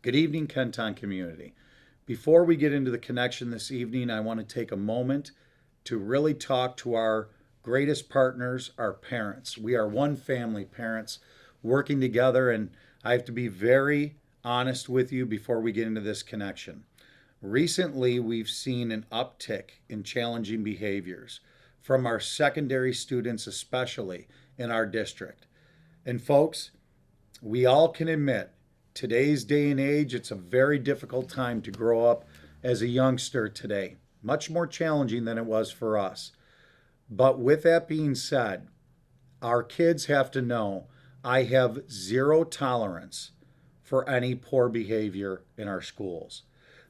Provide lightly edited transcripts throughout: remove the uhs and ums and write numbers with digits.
Good evening, Kenton community. Before we get into the connection this evening, I want to take a moment to really talk to our greatest partners, our parents. We are one family, parents, working together, and I have to be very honest with you before we get into this connection. Recently, we've seen an uptick in challenging behaviors from our secondary students, especially in our district. And folks, we all can admit today's day and age, it's a very difficult time to grow up as a youngster today. Much more challenging than it was for us. But with that being said, our kids have to know I have zero tolerance for any poor behavior in our schools.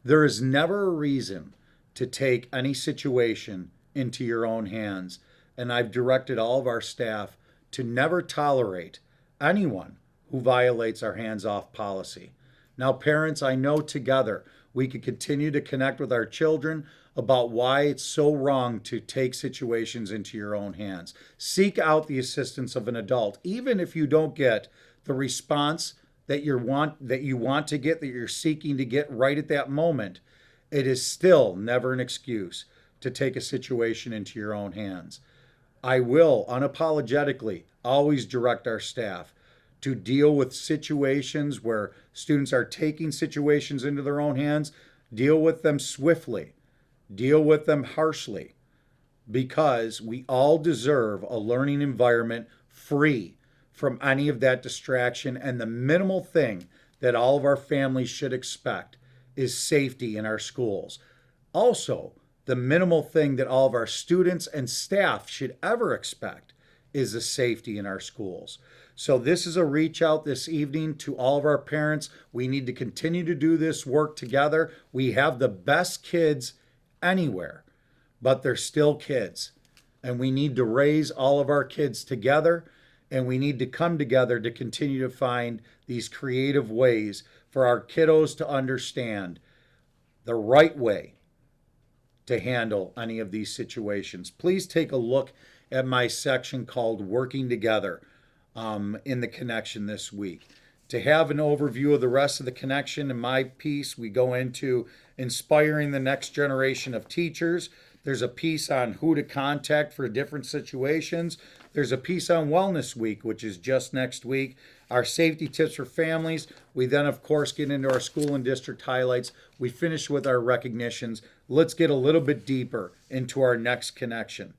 There is never a reason to take any situation into your own hands. And I've directed all of our staff to never tolerate anyone who violates our hands off policy. Now, parents, I know together we can continue to connect with our children about why it's so wrong to take situations into your own hands. Seek out the assistance of an adult, even if you don't get the response that you want to get, that you're seeking to get right at that moment. It is still never an excuse to take a situation into your own hands. I will unapologetically always direct our staff to deal with situations where students are taking situations into their own hands, deal with them swiftly, deal with them harshly, because we all deserve a learning environment free from any of that distraction. And the minimal thing that all of our families should expect is safety in our schools. Also, the minimal thing that all of our students and staff should ever expect is the safety in our schools. So this is a reach out this evening to all of our parents. We need to continue to do this work together. We have the best kids anywhere, but they're still kids. And we need to raise all of our kids together, and we need to come together to continue to find these creative ways for our kiddos to understand the right way to handle any of these situations. Please take a look at my section called Working Together in the connection this week. To have an overview of the rest of the connection in my piece, we go into inspiring the next generation of teachers. There's a piece on who to contact for different situations. There's a piece on Wellness Week, which is just next week. Our safety tips for families. We then, of course, get into our school and district highlights. We finish with our recognitions. Let's get a little bit deeper into our next connection.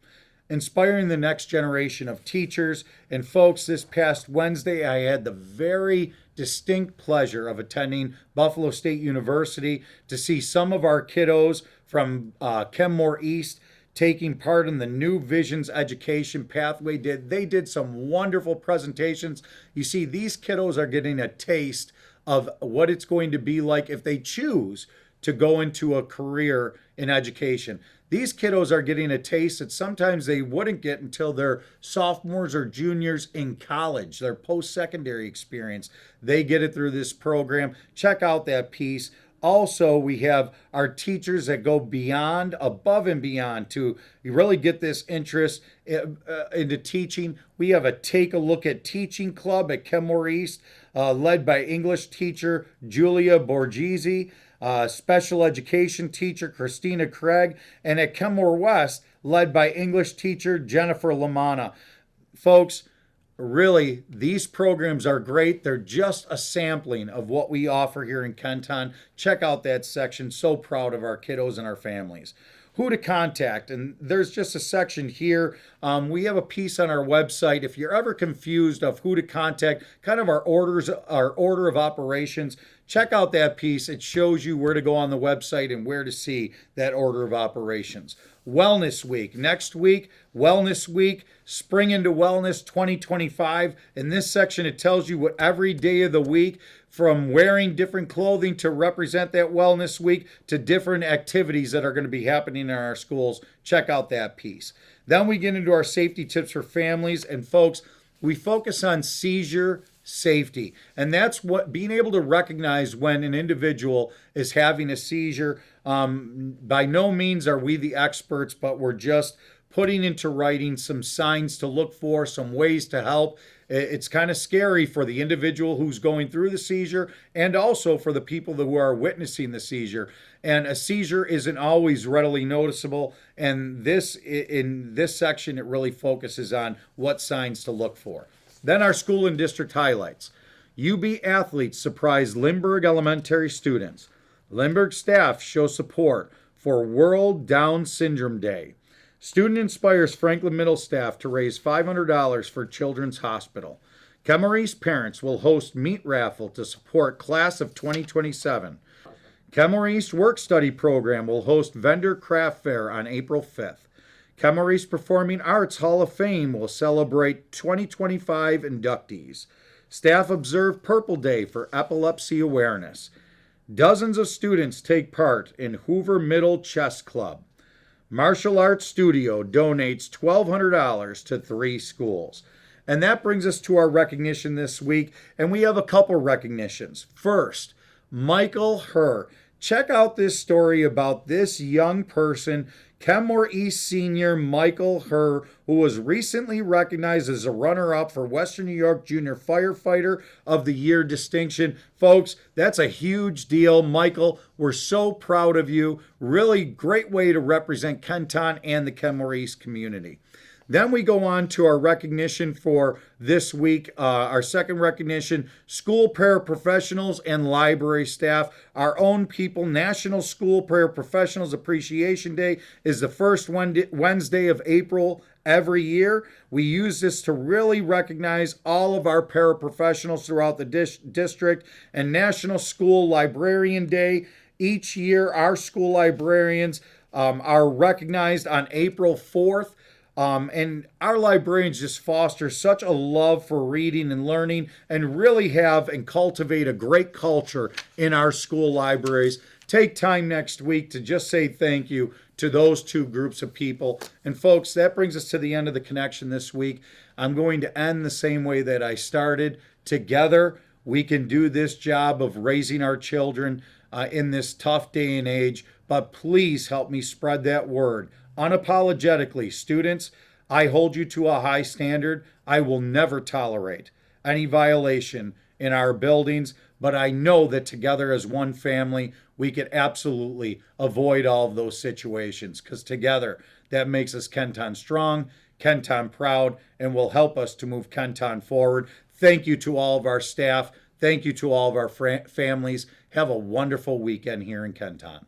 Inspiring the next generation of teachers. And folks, this past Wednesday, I had the very distinct pleasure of attending Buffalo State University to see some of our kiddos from Kenmore East taking part in the New Visions Education Pathway. They did some wonderful presentations. You see, these kiddos are getting a taste of what it's going to be like if they choose to go into a career in education. These kiddos are getting a taste that sometimes they wouldn't get until they're sophomores or juniors in college, their post-secondary experience. They get it through this program. Check out that piece. Also, we have our teachers that go beyond, above and beyond to really get this interest into teaching. We have a Take a Look at Teaching Club at Kenmore East, led by English teacher Julia Borghese, special education teacher Christina Craig, and at Kenmore West, led by English teacher Jennifer Lamana. Folks, really, these programs are great. They're just a sampling of what we offer here in Kenton. Check out that section. So proud of our kiddos and our families. Who to contact, and there's just a section here. We have a piece on our website. If you're ever confused of who to contact, kind of our order of operations, check out that piece. It shows you where to go on the website and where to see that order of operations. Wellness Week. Next week, Wellness Week, Spring into Wellness 2025. In this section, it tells you what every day of the week, from wearing different clothing to represent that Wellness Week to different activities that are going to be happening in our schools. Check out that piece. Then we get into our safety tips for families. And folks, we focus on seizure safety. And that's what being able to recognize when an individual is having a seizure. By no means are we the experts, but we're just putting into writing some signs to look for, some ways to help. It's kind of scary for the individual who's going through the seizure and also for the people who are witnessing the seizure. And a seizure isn't always readily noticeable. And in this section, it really focuses on what signs to look for. Then our school and district highlights. UB athletes surprise Lindbergh Elementary students. Lindbergh staff show support for World Down Syndrome Day. Student inspires Franklin Middle staff to raise $500 for Children's Hospital. Kenmore-East parents will host meat raffle to support class of 2027. Kenmore-East Work Study Program will host vendor craft fair on April 5th. Kenmore-East Performing Arts Hall of Fame will celebrate 2025 inductees. Staff observe Purple Day for epilepsy awareness. Dozens of students take part in Hoover Middle Chess Club. Martial Arts Studio donates $1,200 to 3 schools. And that brings us to our recognition this week, and we have a couple recognitions. First, Michael Herr. Check out this story about this young person, Kenmore-East senior Michael Herr, who was recently recognized as a runner-up for Western New York Junior Firefighter of the Year distinction. Folks, that's a huge deal. Michael, we're so proud of you. Really great way to represent Kenton and the Kenmore-East community. Then we go on to our recognition for this week. Our second recognition, school paraprofessionals and library staff. Our own people, National School Paraprofessionals Appreciation Day is the first Wednesday of April every year. We use this to really recognize all of our paraprofessionals throughout the district. And National School Librarian Day, each year our school librarians are recognized on April 4th. And our librarians just foster such a love for reading and learning and really have and cultivate a great culture in our school libraries. Take time next week to just say thank you to those two groups of people. And folks, that brings us to the end of the connection this week. I'm going to end the same way that I started. Together, we can do this job of raising our children in this tough day and age. But please help me spread that word. Unapologetically, students, I hold you to a high standard. I will never tolerate any violation in our buildings, but I know that together as one family, we could absolutely avoid all of those situations because together that makes us Kenton strong, Kenton proud, and will help us to move Kenton forward. Thank you to all of our staff. Thank you to all of our families. Have a wonderful weekend here in Kenton.